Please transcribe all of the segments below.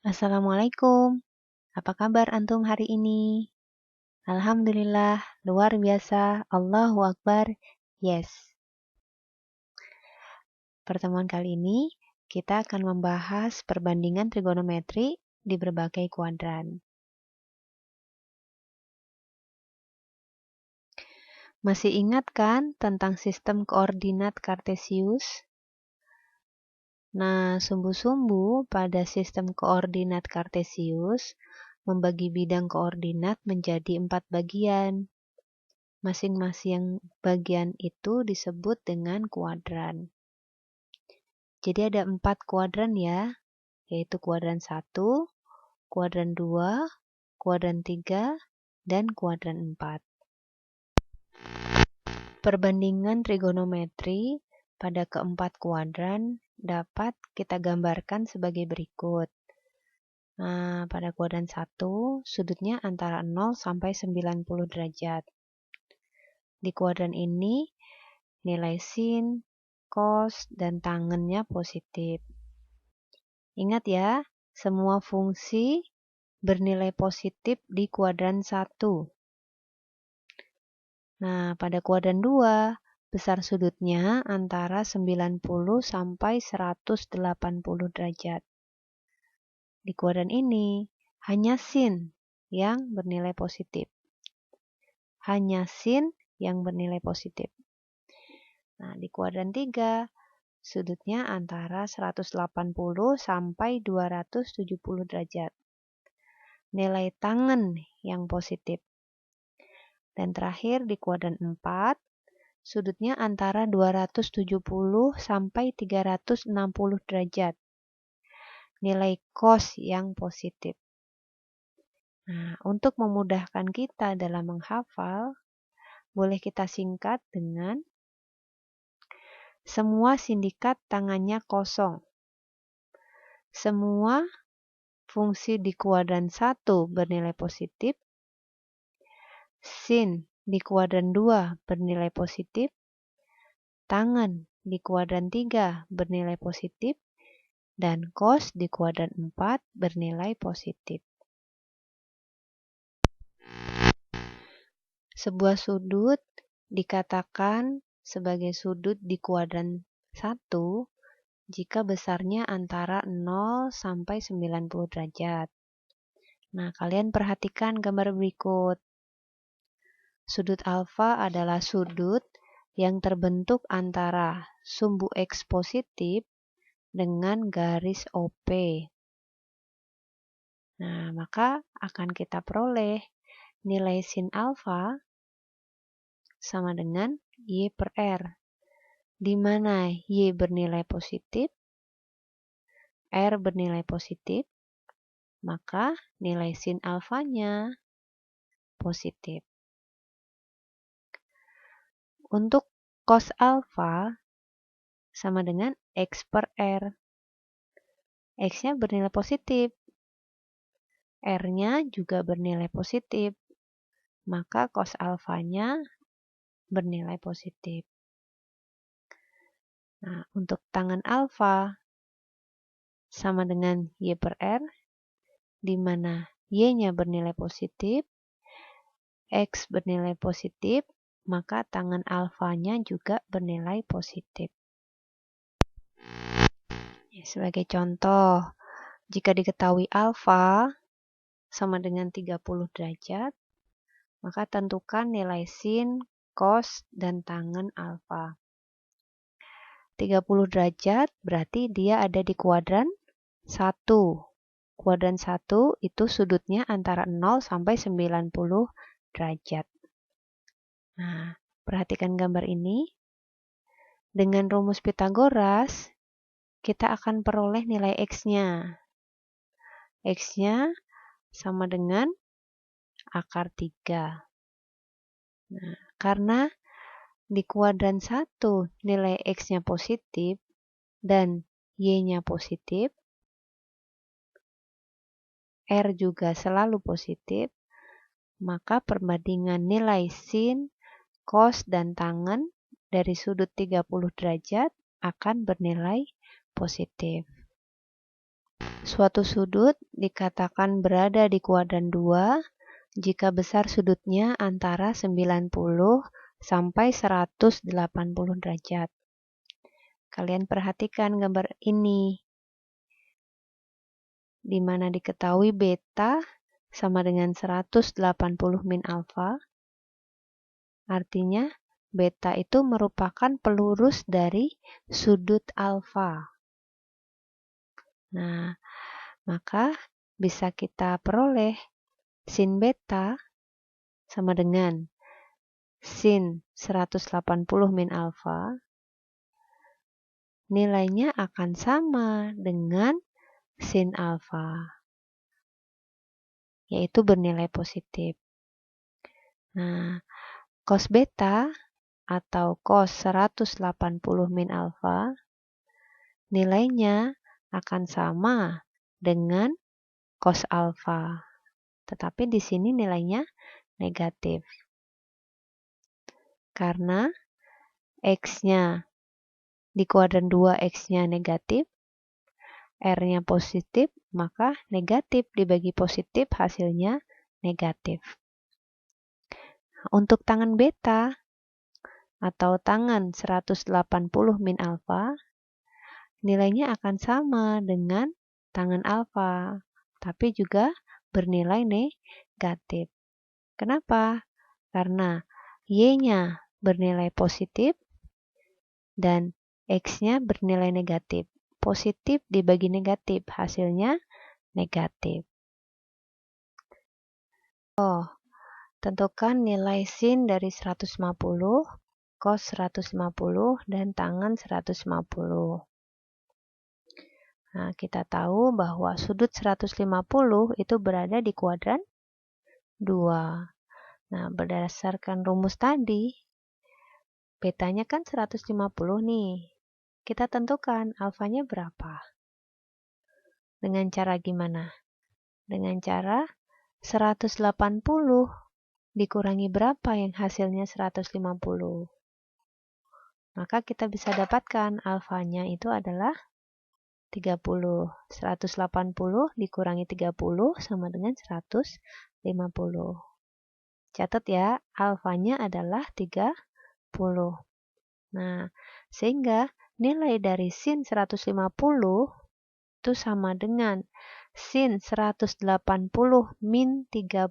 Assalamualaikum, apa kabar antum hari ini? Alhamdulillah, luar biasa, Allahu Akbar, yes. Pertemuan kali ini, kita akan membahas perbandingan trigonometri di berbagai kuadran. Masih ingat kan tentang sistem koordinat Kartesius? Nah, sumbu-sumbu pada sistem koordinat Kartesius membagi bidang koordinat menjadi 4 bagian. Masing-masing bagian itu disebut dengan kuadran. Jadi ada 4 kuadran ya, yaitu kuadran 1, kuadran 2, kuadran 3, dan kuadran 4. Perbandingan trigonometri pada keempat kuadran dapat kita gambarkan sebagai berikut. Nah, pada kuadran 1, sudutnya antara 0 sampai 90 derajat. Di kuadran ini, nilai sin, cos, dan tangennya positif. Ingat ya, semua fungsi bernilai positif di kuadran 1. Nah, pada kuadran 2, besar sudutnya antara 90 sampai 180 derajat. Di kuadran ini, hanya sin yang bernilai positif. Hanya sin yang bernilai positif. Nah, di kuadran 3, sudutnya antara 180 sampai 270 derajat. Nilai tangen yang positif. Dan terakhir di kuadran 4, sudutnya antara 270 sampai 360 derajat. Nilai cos yang positif. Nah, untuk memudahkan kita dalam menghafal, boleh kita singkat dengan semua sindikat tangannya kosong. Semua fungsi di kuadran 1 bernilai positif. Sin di kuadran 2 bernilai positif. Tangen di kuadran 3 bernilai positif. Dan cos di kuadran 4 bernilai positif. Sebuah sudut dikatakan sebagai sudut di kuadran 1 jika besarnya antara 0 sampai 90 derajat. Nah, kalian perhatikan gambar berikut. Sudut alfa adalah sudut yang terbentuk antara sumbu X positif dengan garis OP. Nah, maka akan kita peroleh nilai sin alfa sama dengan Y per R, di mana Y bernilai positif, R bernilai positif, maka nilai sin alfanya positif. Untuk cos alfa sama dengan X per R. X-nya bernilai positif. R-nya juga bernilai positif. Maka cos alfanya bernilai positif. Nah, untuk tangen alfa sama dengan Y per R, di mana Y-nya bernilai positif, X bernilai positif, maka tangen alfanya juga bernilai positif. Sebagai contoh, jika diketahui alfa sama dengan 30 derajat, maka tentukan nilai sin, cos, dan tangen alfa. 30 derajat berarti dia ada di kuadran 1. Kuadran 1 itu sudutnya antara 0 sampai 90 derajat. Nah, perhatikan gambar ini. Dengan rumus Pitagoras, kita akan peroleh nilai X-nya. X-nya sama dengan akar 3. Nah, karena di kuadran 1 nilai X-nya positif dan Y-nya positif, R juga selalu positif, maka perbandingan nilai sin, cos, dan tangen dari sudut 30 derajat akan bernilai positif. Suatu sudut dikatakan berada di kuadran 2 jika besar sudutnya antara 90 sampai 180 derajat. Kalian perhatikan gambar ini, di mana diketahui beta sama dengan 180 min alfa. Artinya, beta itu merupakan pelurus dari sudut alfa. Nah, maka bisa kita peroleh sin beta sama dengan sin 180 min alfa. Nilainya akan sama dengan sin alfa, yaitu bernilai positif. Nah, cos beta atau cos 180 min alfa nilainya akan sama dengan cos alfa. Tetapi di sini nilainya negatif. Karena X-nya di kuadran 2 X-nya negatif, R-nya positif, maka negatif dibagi positif hasilnya negatif. Untuk tangan beta atau tangan 180 min alfa, nilainya akan sama dengan tangan alfa, tapi juga bernilai negatif. Kenapa? Karena Y-nya bernilai positif dan X-nya bernilai negatif. Positif dibagi negatif, hasilnya negatif. Tentukan nilai sin dari 150, cos 150, dan tangan 150. Nah, kita tahu bahwa sudut 150 itu berada di kuadran 2. Nah, berdasarkan rumus tadi, betanya kan 150 nih. Kita tentukan alfanya berapa. Dengan cara gimana? Dengan cara 180 dikurangi berapa yang hasilnya 150. Maka kita bisa dapatkan alfanya itu adalah 30. 180 dikurangi 30 sama dengan 150. Catat ya, alfanya adalah 30. Nah, sehingga nilai dari sin 150 itu sama dengan sin 180 min 30.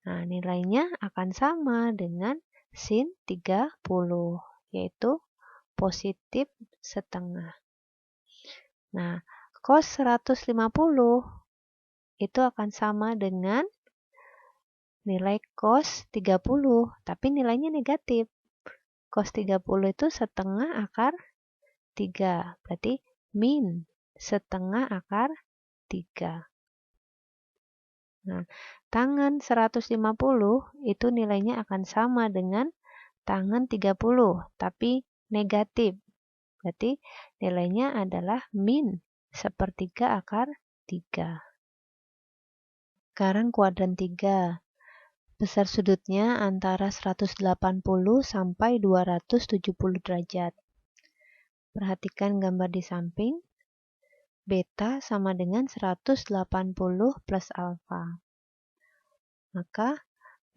Nah, nilainya akan sama dengan sin 30, yaitu positif setengah. Nah, cos 150 itu akan sama dengan nilai cos 30, tapi nilainya negatif. Cos 30 itu setengah akar 3, berarti min setengah akar 3. Nah, tangan 150 itu nilainya akan sama dengan tangan 30, tapi negatif. Berarti nilainya adalah min sepertiga akar 3. Sekarang kuadran 3. Besar sudutnya antara 180 sampai 270 derajat. Perhatikan gambar di samping. Beta sama dengan 180 plus alfa. Maka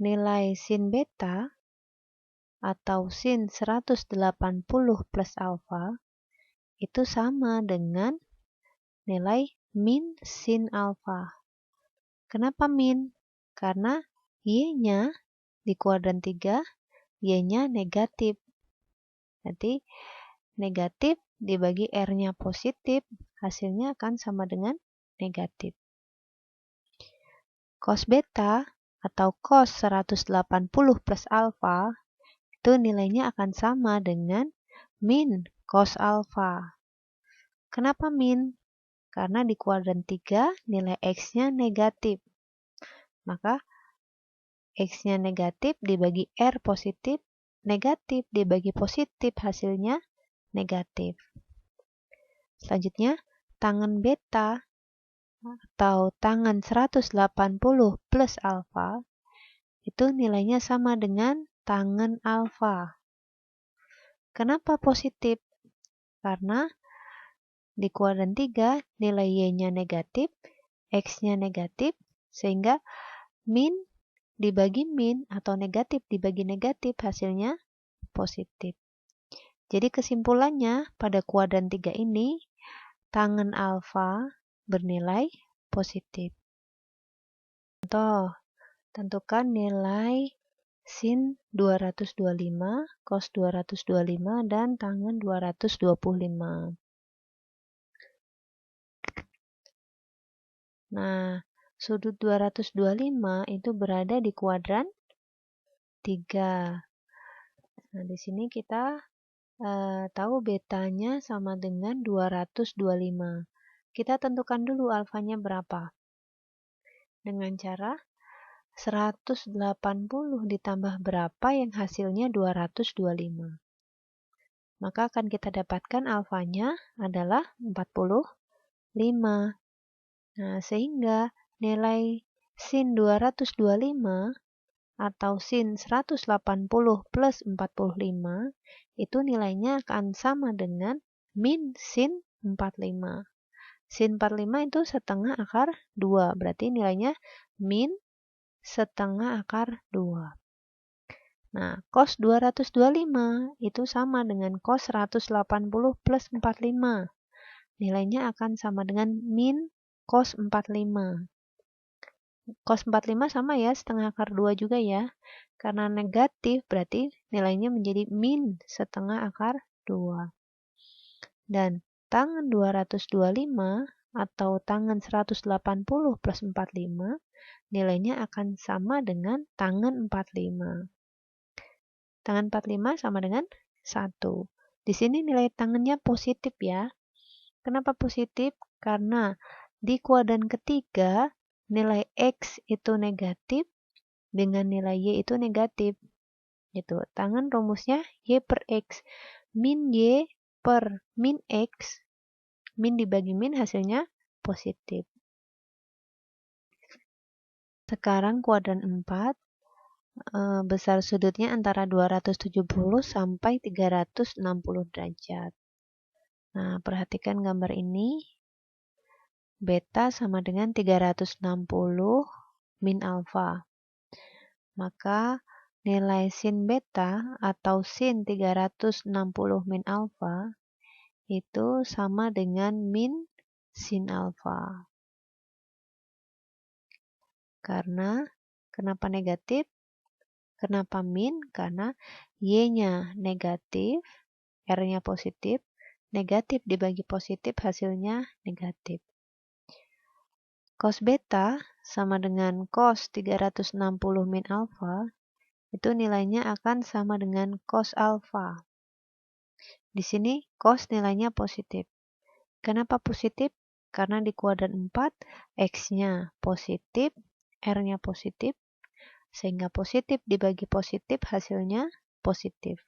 nilai sin beta atau sin 180 plus alfa itu sama dengan nilai min sin alfa. Kenapa min? Karena Y-nya di kuadran 3, Y-nya negatif. Nanti negatif dibagi R-nya positif, hasilnya akan sama dengan negatif. Cos beta atau cos 180 plus alfa itu nilainya akan sama dengan min cos alfa. Kenapa min? Karena di kuadran 3 nilai X-nya negatif. Maka X-nya negatif dibagi R positif, negatif dibagi positif, hasilnya negatif. Selanjutnya, tangan beta atau tangan 180 plus alfa itu nilainya sama dengan tangan alfa. Kenapa positif? Karena di kuadran 3 nilai Y-nya negatif, X-nya negatif, sehingga min dibagi min atau negatif dibagi negatif hasilnya positif. Jadi kesimpulannya pada kuadran 3 ini tangen alfa bernilai positif. Contoh, tentukan nilai sin 225, cos 225, dan tangen 225. Nah, sudut 225 itu berada di kuadran 3. Nah, di sini kita tahu betanya sama dengan 225. Kita tentukan dulu alfanya berapa. Dengan cara 180 ditambah berapa yang hasilnya 225. Maka akan kita dapatkan alfanya adalah 45. Nah, sehingga nilai sin 225 atau sin 180 plus 45 itu nilainya akan sama dengan min sin 45. Sin 45 itu setengah akar 2, berarti nilainya min setengah akar 2. Nah, cos 225 itu sama dengan cos 180 plus 45. Nilainya akan sama dengan min cos 45. Cos 45 sama ya, setengah akar 2 juga ya. Karena negatif berarti nilainya menjadi min setengah akar 2. Dan tangen 225 atau tangen 180 plus 45 nilainya akan sama dengan tangen 45. Tangen 45 sama dengan 1. Di sini nilai tangennya positif ya. Kenapa positif? Karena di kuadran ketiga nilai X itu negatif dengan nilai Y itu negatif. Gitu. Tangen rumusnya Y per X. Min Y per min X. Min dibagi min hasilnya positif. Sekarang kuadran 4. Besar sudutnya antara 270 sampai 360 derajat. Nah, perhatikan gambar ini. Beta sama dengan 360 min alfa. Maka nilai sin beta atau sin 360 min alfa itu sama dengan min sin alfa. Karena kenapa negatif? Kenapa min? Karena Y-nya negatif, R-nya positif, negatif dibagi positif hasilnya negatif. Cos beta sama dengan cos 360 min alfa, itu nilainya akan sama dengan cos alfa. Di sini cos nilainya positif. Kenapa positif? Karena di kuadran 4, X-nya positif, R-nya positif, sehingga positif dibagi positif hasilnya positif.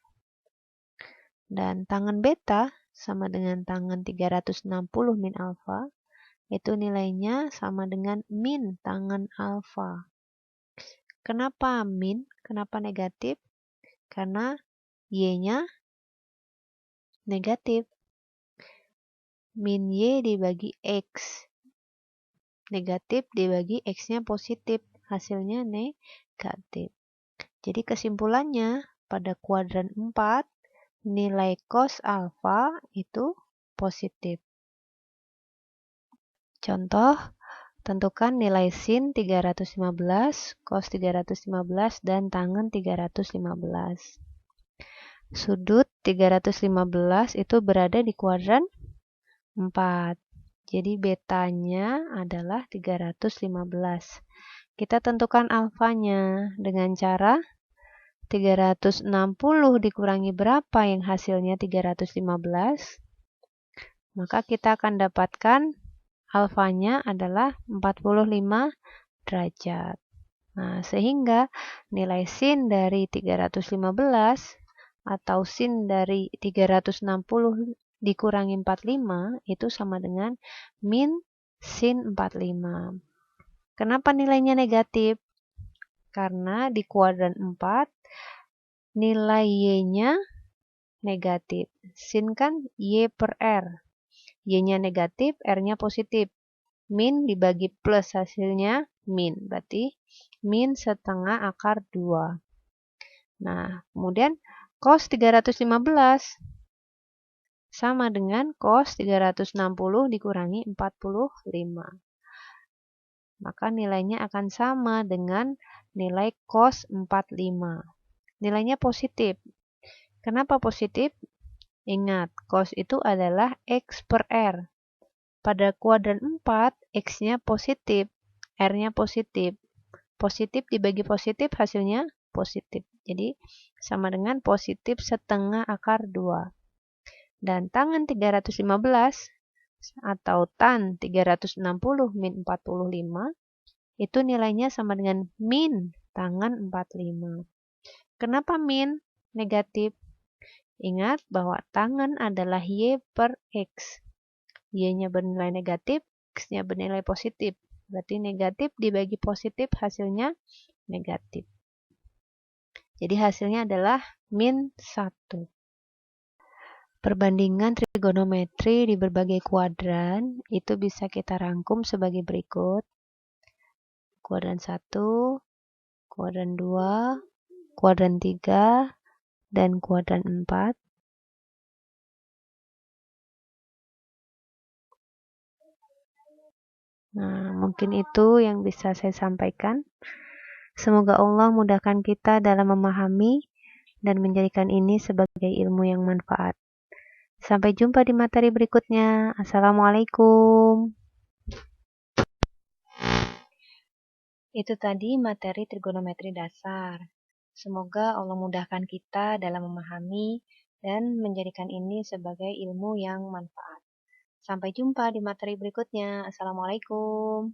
Dan tangen beta sama dengan tangen 360 min alfa, itu nilainya sama dengan min tangen alfa. Kenapa min? Kenapa negatif? Karena Y-nya negatif. Min Y dibagi X. Negatif dibagi X-nya positif. Hasilnya negatif. Jadi kesimpulannya pada kuadran 4, nilai cos alfa itu positif. Contoh, tentukan nilai sin 315, cos 315, dan tangen 315. Sudut 315 itu berada di kuadran 4. Jadi betanya adalah 315. Kita tentukan alfanya dengan cara 360 dikurangi berapa yang hasilnya 315. Maka kita akan dapatkan alfanya adalah 45 derajat. Nah, sehingga nilai sin dari 315 atau sin dari 360 dikurangi 45 itu sama dengan min sin 45. Kenapa nilainya negatif? Karena di kuadran 4 nilai Y-nya negatif. Sin kan Y per R. Y-nya negatif, R-nya positif. Min dibagi plus hasilnya min. Berarti min setengah akar 2. Nah, kemudian cos 315 sama dengan cos 360 dikurangi 45. Maka nilainya akan sama dengan nilai cos 45. Nilainya positif. Kenapa positif? Ingat, cos itu adalah X per R. Pada kuadran 4, X-nya positif, R-nya positif. Positif dibagi positif, hasilnya positif. Jadi, sama dengan positif setengah akar 2. Dan tangan 315 atau tan 360 min 45, itu nilainya sama dengan min tangan 45. Kenapa min negatif? Ingat bahwa tangan adalah Y per X. Y-nya bernilai negatif, X-nya bernilai positif. Berarti negatif dibagi positif hasilnya negatif. Jadi hasilnya adalah min 1. Perbandingan trigonometri di berbagai kuadran itu bisa kita rangkum sebagai berikut. Kuadran 1, kuadran 2, kuadran 3, dan kuadran 4. Nah, mungkin itu yang bisa saya sampaikan. Semoga Allah mudahkan kita dalam memahami dan menjadikan ini sebagai ilmu yang manfaat. Sampai jumpa di materi berikutnya. Assalamualaikum. Itu tadi materi trigonometri dasar. Semoga Allah mudahkan kita dalam memahami dan menjadikan ini sebagai ilmu yang manfaat. Sampai jumpa di materi berikutnya. Assalamualaikum.